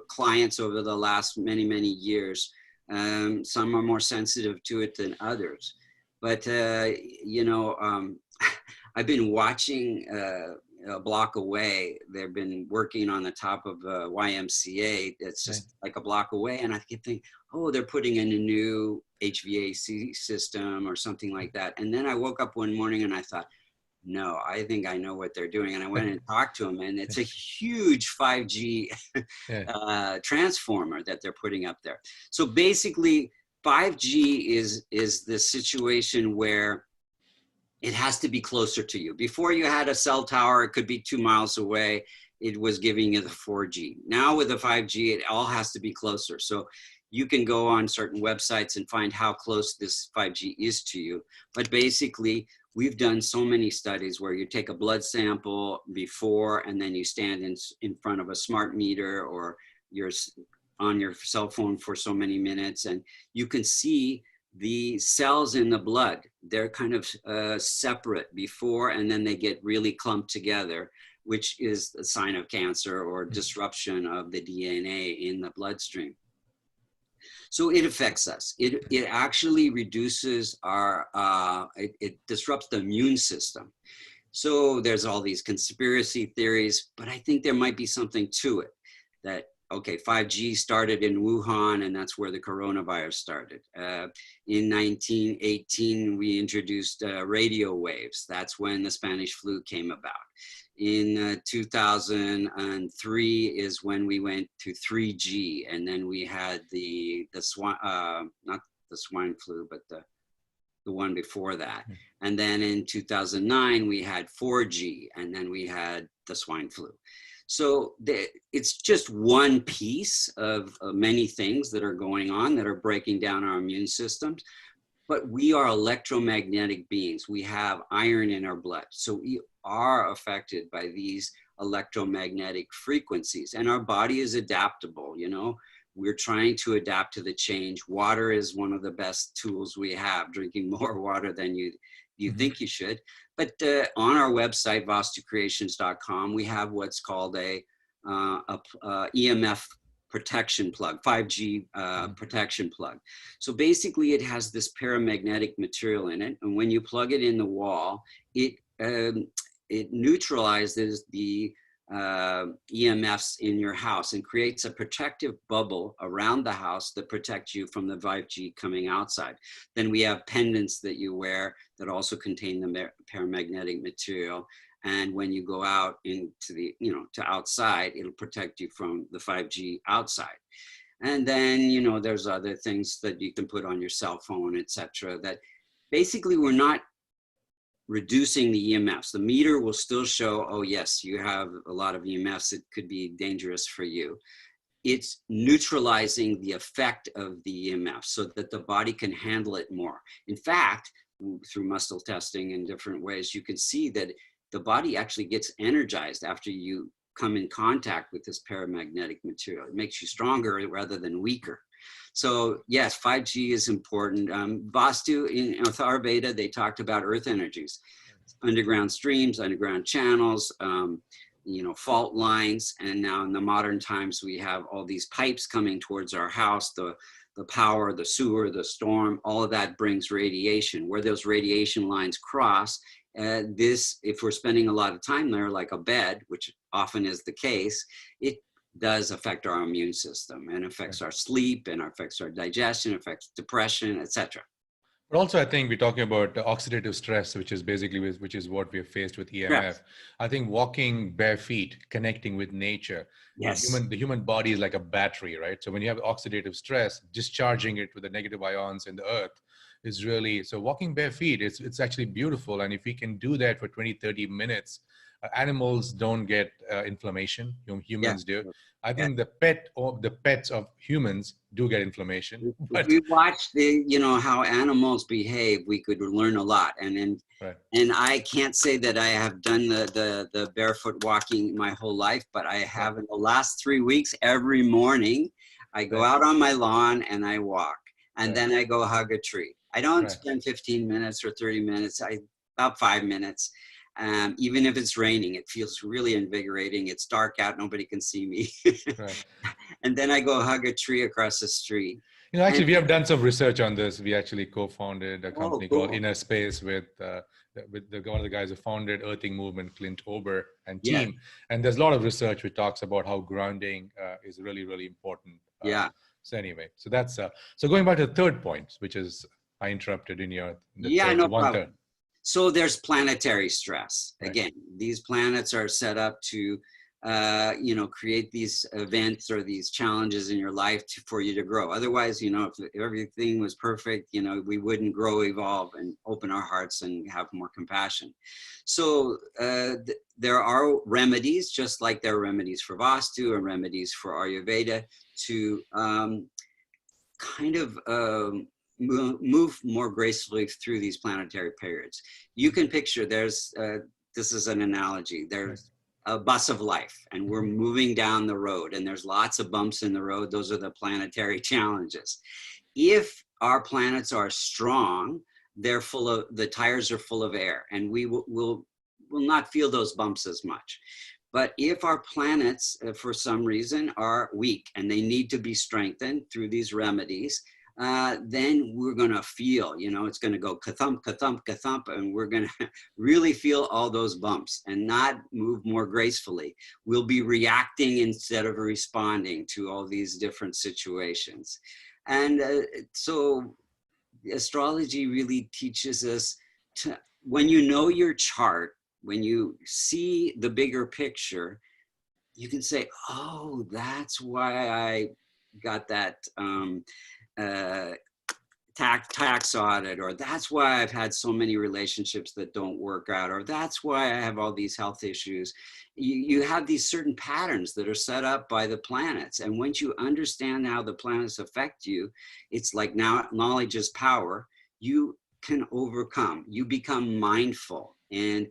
clients over the last many, many years, some are more sensitive to it than others. But, I've been watching a block away. They've been working on the top of YMCA. It's just like a block away. And I keep thinking, they're putting in a new HVAC system or something like that. And then I woke up one morning and I thought, no, I think I know what they're doing. And I went and talked to them, and it's a huge 5G transformer that they're putting up there. So basically 5G is the situation where it has to be closer to you. Before you had a cell tower, it could be 2 miles away. It was giving you the 4G. Now with the 5G, it all has to be closer. So you can go on certain websites and find how close this 5G is to you. But basically, we've done so many studies where you take a blood sample before, and then you stand in front of a smart meter, or you're on your cell phone for so many minutes, and you can see the cells in the blood. They're kind of separate before, and then they get really clumped together, which is a sign of cancer or disruption of the DNA in the bloodstream. So it affects us. It actually reduces it disrupts the immune system. So there's all these conspiracy theories, but I think there might be something to it, that okay, 5G started in Wuhan, and that's where the coronavirus started. In 1918, we introduced radio waves. That's when the Spanish flu came about. In 2003 is when we went to 3G, and then we had the swine, not the swine flu, but the one before that. And then in 2009, we had 4G, and then we had the swine flu. So it's just one piece of many things that are going on that are breaking down our immune systems. But we are electromagnetic beings. We have iron in our blood. So we are affected by these electromagnetic frequencies. And our body is adaptable, you know. We're trying to adapt to the change. Water is one of the best tools we have, drinking more water than you think you should. But on our website, vastucreations.com, we have what's called a EMF protection plug, 5G protection plug. So basically it has this paramagnetic material in it. And when you plug it in the wall, it neutralizes the EMFs in your house and creates a protective bubble around the house that protects you from the 5G coming outside. Then we have pendants that you wear that also contain the paramagnetic material. And when you go out into the, you know, to outside, it'll protect you from the 5G outside. And then, you know, there's other things that you can put on your cell phone, etc. That basically we're not reducing the EMFs. The meter will still show, oh yes, you have a lot of EMFs. It could be dangerous for you. It's neutralizing the effect of the EMF so that the body can handle it more. In fact, through muscle testing in different ways, you can see that the body actually gets energized after you come in contact with this paramagnetic material. It makes you stronger rather than weaker. So yes, 5G is important. Vastu, in Ayurveda, they talked about earth energies, underground streams, underground channels, you know, fault lines. And now in the modern times, we have all these pipes coming towards our house, the power, the sewer, the storm, all of that brings radiation. Where those radiation lines cross, if we're spending a lot of time there, like a bed, which often is the case, it does affect our immune system and affects our sleep and affects our digestion, affects depression, etc. But also, I think we're talking about oxidative stress, which is basically which is what we're faced with EMF. Yes. I think walking bare feet, connecting with nature. Yes. The human body is like a battery, right? So when you have oxidative stress, discharging it with the negative ions in the earth is really, so walking bare feet, it's actually beautiful. And if we can do that for 20, 30 minutes, animals don't get inflammation. Humans do. I think the pets of humans do get inflammation. If we watch how animals behave, we could learn a lot. And I can't say that I have done the barefoot walking my whole life, but I have in the last 3 weeks, every morning, I go out on my lawn and I walk, and then I go hug a tree. I don't spend 15 minutes or 30 minutes, about 5 minutes. Even if it's raining, it feels really invigorating. It's dark out, nobody can see me. And then I go hug a tree across the street. Actually, we have done some research on this. We actually co-founded a company called Inner Space with one of the guys who founded Earthing Movement, Clint Ober and team. And there's a lot of research which talks about how grounding is really, really important. So anyway, so that's so going back to the third point, which is I interrupted in your no problem. So there's planetary stress. Again, these planets are set up to, create these events or these challenges in your life for you to grow. Otherwise, if everything was perfect, we wouldn't grow, evolve, and open our hearts and have more compassion. So there are remedies, just like there are remedies for Vastu and remedies for Ayurveda to move more gracefully through these planetary periods. You can picture this is an analogy. There's a bus of life and we're moving down the road and there's lots of bumps in the road. Those are the planetary challenges. If our planets are strong, the tires are full of air and we will not feel those bumps as much. But if our planets, for some reason, are weak and they need to be strengthened through these remedies, then we're going to feel, it's going to go ka-thump, ka-thump, ka-thump, and we're going to really feel all those bumps and not move more gracefully. We'll be reacting instead of responding to all these different situations. And so astrology really teaches us to, when you know your chart, when you see the bigger picture, you can say, oh, that's why I got that tax audit, or that's why I've had so many relationships that don't work out, or that's why I have all these health issues. You have these certain patterns that are set up by the planets. And once you understand how the planets affect you, it's like now knowledge is power. You can overcome, you become mindful. And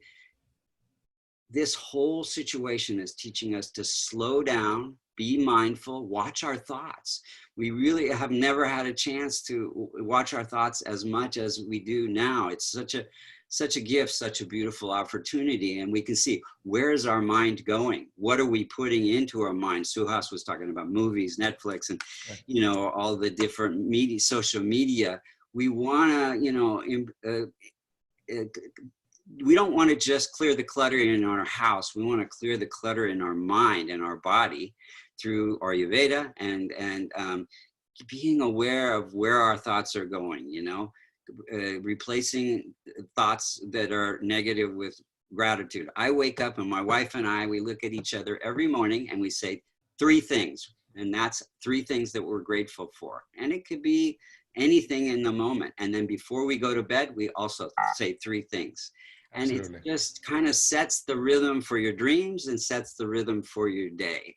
this whole situation is teaching us to slow down, be mindful, watch our thoughts. We really have never had a chance to watch our thoughts as much as we do now. It's such a gift, such a beautiful opportunity. And we can see, where is our mind going? What are we putting into our mind? Suhas was talking about movies, Netflix, and, all the different media, social media. We want to, we don't want to just clear the clutter in our house. We want to clear the clutter in our mind and our body through Ayurveda and being aware of where our thoughts are going, replacing thoughts that are negative with gratitude. I wake up and my wife and I, we look at each other every morning and we say 3 things. And that's 3 things that we're grateful for. And it could be anything in the moment. And then before we go to bed, we also say 3 things. And Absolutely. It just kind of sets the rhythm for your dreams and sets the rhythm for your day.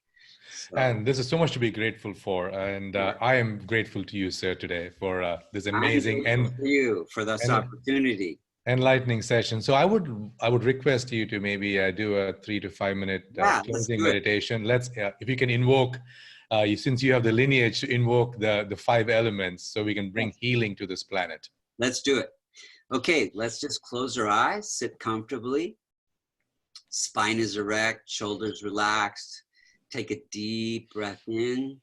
So, and this is so much to be grateful for. And I am grateful to you, sir, today for this amazing and for you for this opportunity. Enlightening session. So I would request you to maybe do a 3 to 5 minute closing meditation. Let's, if you can invoke, since you have the lineage, to invoke the 5 elements so we can bring healing to this planet. Let's do it. Okay, let's just close our eyes, sit comfortably. Spine is erect, shoulders relaxed. Take a deep breath in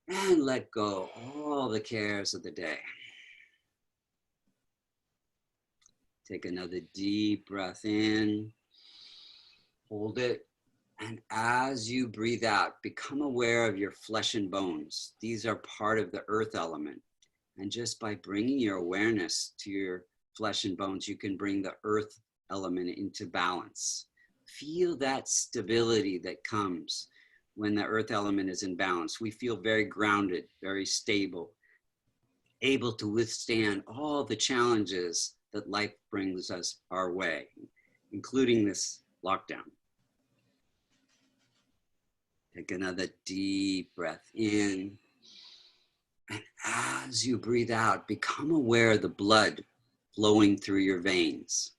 and let go all the cares of the day. Take another deep breath in, hold it, and as you breathe out, become aware of your flesh and bones. These are part of the earth element. And just by bringing your awareness to your flesh and bones, you can bring the earth element into balance. Feel that stability that comes when the earth element is in balance. We feel very grounded, very stable, able to withstand all the challenges that life brings us our way, including this lockdown. Take another deep breath in. And as you breathe out, become aware of the blood flowing through your veins.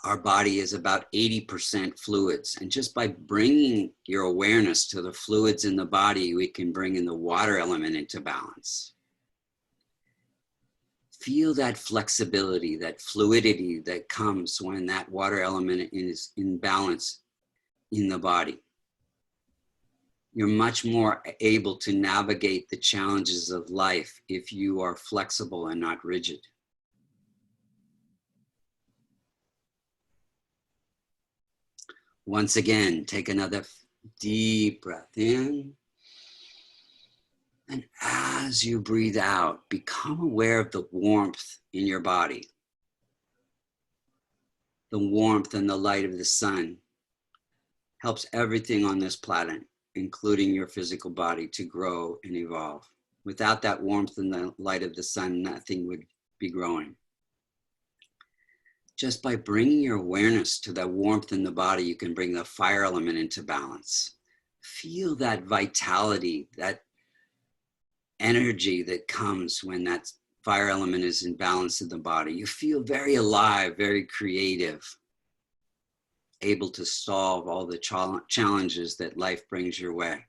Our body is about 80% fluids. And just by bringing your awareness to the fluids in the body, we can bring in the water element into balance. Feel that flexibility, that fluidity that comes when that water element is in balance in the body. You're much more able to navigate the challenges of life if you are flexible and not rigid. Once again, take another deep breath in. And as you breathe out, become aware of the warmth in your body. The warmth and the light of the sun helps everything on this planet, including your physical body, to grow and evolve. Without that warmth and the light of the sun, nothing would be growing. Just by bringing your awareness to that warmth in the body, you can bring the fire element into balance. Feel that vitality, that energy that comes when that fire element is in balance in the body. You feel very alive, very creative, able to solve all the challenges that life brings your way.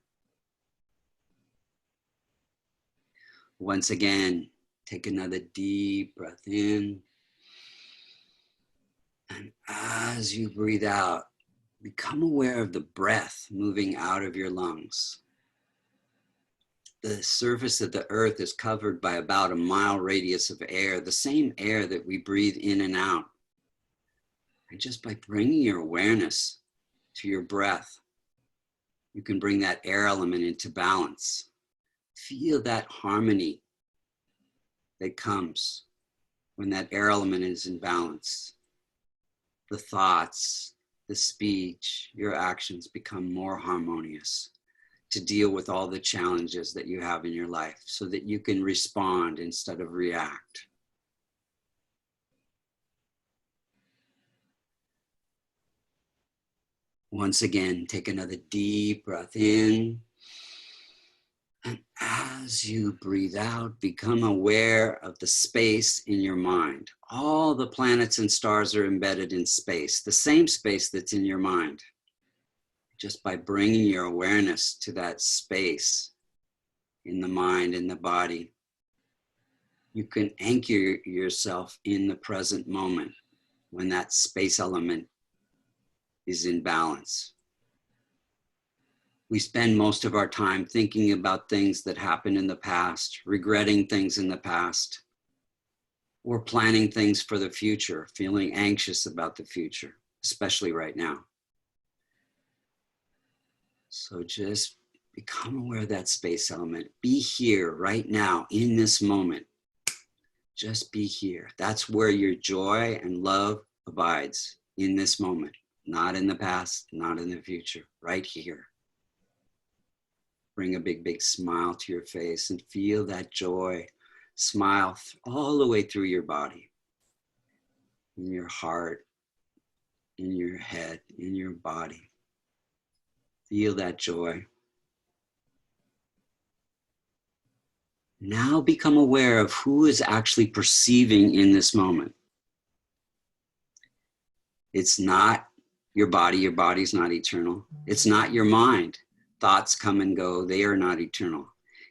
Once again, take another deep breath in. And as you breathe out, become aware of the breath moving out of your lungs. the surface of the earth is covered by about a mile radius of air, the same air that we breathe in and out. And just by bringing your awareness to your breath, you can bring that air element into balance. Feel that harmony that comes when that air element is in balance. The thoughts, the speech, your actions become more harmonious to deal with all the challenges that you have in your life so that you can respond instead of react. Once again, take another deep breath in. And as you breathe out, become aware of the space in your mind. All the planets and stars are embedded in space, the same space that's in your mind. Just by bringing your awareness to that space in the mind and the body, you can anchor yourself in the present moment when that space element is in balance. We spend most of our time thinking about things that happened in the past, regretting things in the past, or planning things for the future, feeling anxious about the future, especially right now. So just become aware of that space element. Be here right now in this moment. Just be here. That's where your joy and love abides, in this moment, not in the past, not in the future, right here. Bring a big, big smile to your face and feel that joy. Smile all the way through your body, in your heart, in your head, in your body. Feel that joy. Now become aware of who is actually perceiving in this moment. It's not your body. Your body's not eternal. It's not your mind. Thoughts come and go. They are not eternal.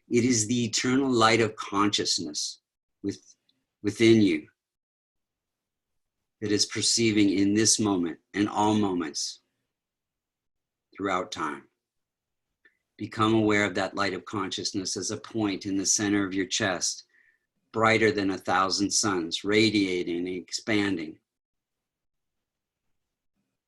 It is the eternal light of consciousness within you that is perceiving in this moment and all moments throughout time. Become aware of that light of consciousness as a point in the center of your chest, brighter than 1,000 suns, radiating and expanding.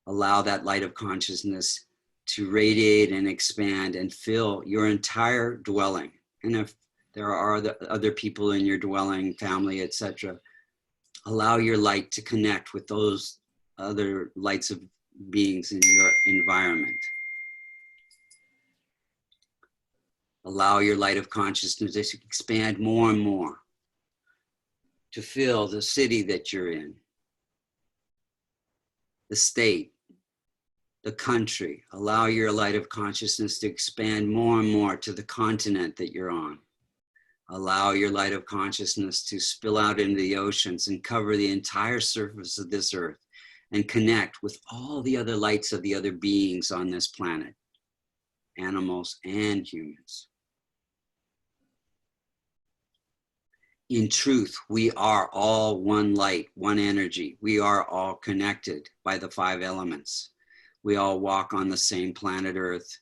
Allow that light of consciousness to radiate and expand and fill your entire dwelling. And if there are other people in your dwelling, family, etc., allow your light to connect with those other lights of beings in your environment. Allow your light of consciousness to expand more and more, to fill the city that you're in, the state, the country. Allow your light of consciousness to expand more and more to the continent that you're on. Allow your light of consciousness to spill out into the oceans and cover the entire surface of this earth and connect with all the other lights of the other beings on this planet, animals and humans. In truth, we are all one light, one energy. We are all connected by the 5 elements. We all walk on the same planet Earth.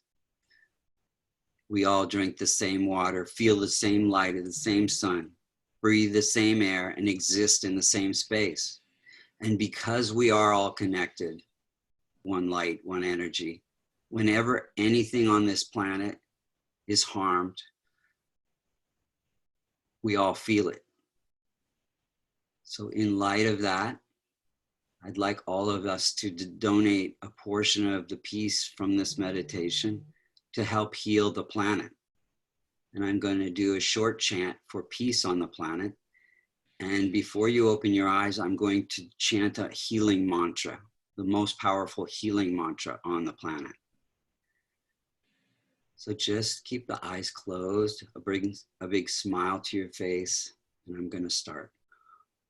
We all drink the same water, feel the same light of the same sun, breathe the same air, and exist in the same space. And because we are all connected, one light, one energy, whenever anything on this planet is harmed, we all feel it. So in light of that, I'd like all of us to donate a portion of the peace from this meditation to help heal the planet. And I'm going to do a short chant for peace on the planet. And before you open your eyes, I'm going to chant a healing mantra, the most powerful healing mantra on the planet. So just keep the eyes closed, bring a big smile to your face, and I'm going to start.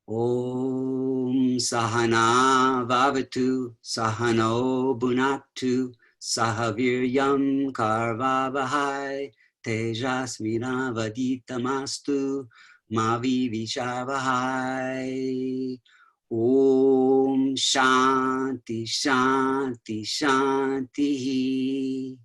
Om Sahana Vavatu Sahano Bhunaktu Sahaviryam Karvavahai Tejasvina Vaditamastu Mavi Vishavahai. Om Shanti Shanti Shanti.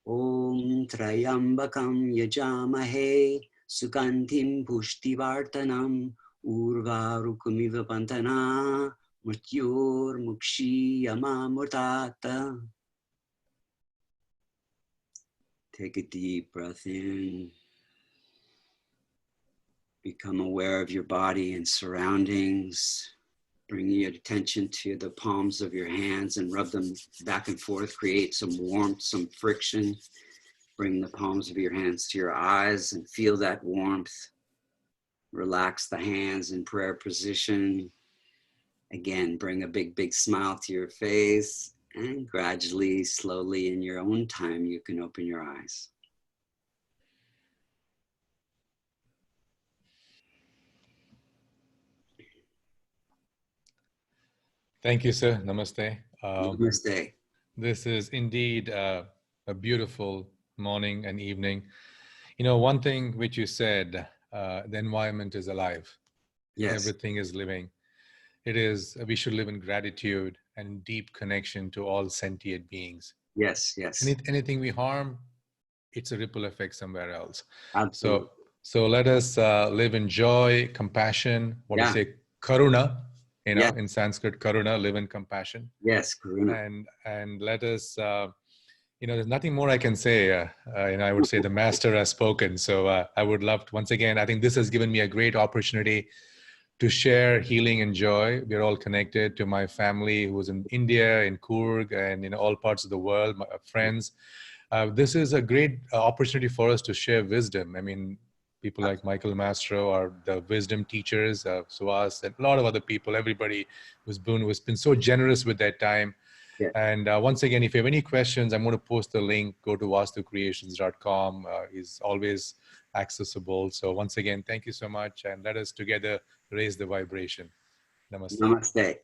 Om Trayambakam yajamahe Sugandhim pushtivartanam Urvarukumiva pantana Mrityor mukshi yamamurtata. Take a deep breath in. Become aware of your body and surroundings. Bring your attention to the palms of your hands and rub them back and forth. Create some warmth, some friction. Bring the palms of your hands to your eyes and feel that warmth. Relax the hands in prayer position. Again, bring a big, big smile to your face. And gradually, slowly, in your own time, you can open your eyes. Thank you, sir. Namaste. Namaste. This is indeed a beautiful morning and evening. You know, one thing which you said, the environment is alive. Yes. Everything is living. We should live in gratitude and deep connection to all sentient beings. Yes, yes. Anything we harm, it's a ripple effect somewhere else. Absolutely. So let us live in joy, compassion, what to say, karuna, you know, in Sanskrit, karuna, live in compassion. Yes, karuna. And let us, you know, there's nothing more I can say. And I would say the master has spoken. So I would love to, once again, I think this has given me a great opportunity to share healing and joy. We're all connected to my family who's in India, in Coorg, and in all parts of the world, my friends. This is a great opportunity for us to share wisdom. I mean, people like Michael Mastro are the wisdom teachers, Suhas, and a lot of other people, everybody who's been so generous with their time. Yeah. And once again, if you have any questions, I'm going to post the link. Go to vastucreations.com. Is always accessible. So once again, thank you so much. And let us together raise the vibration. Namaste. Namaste.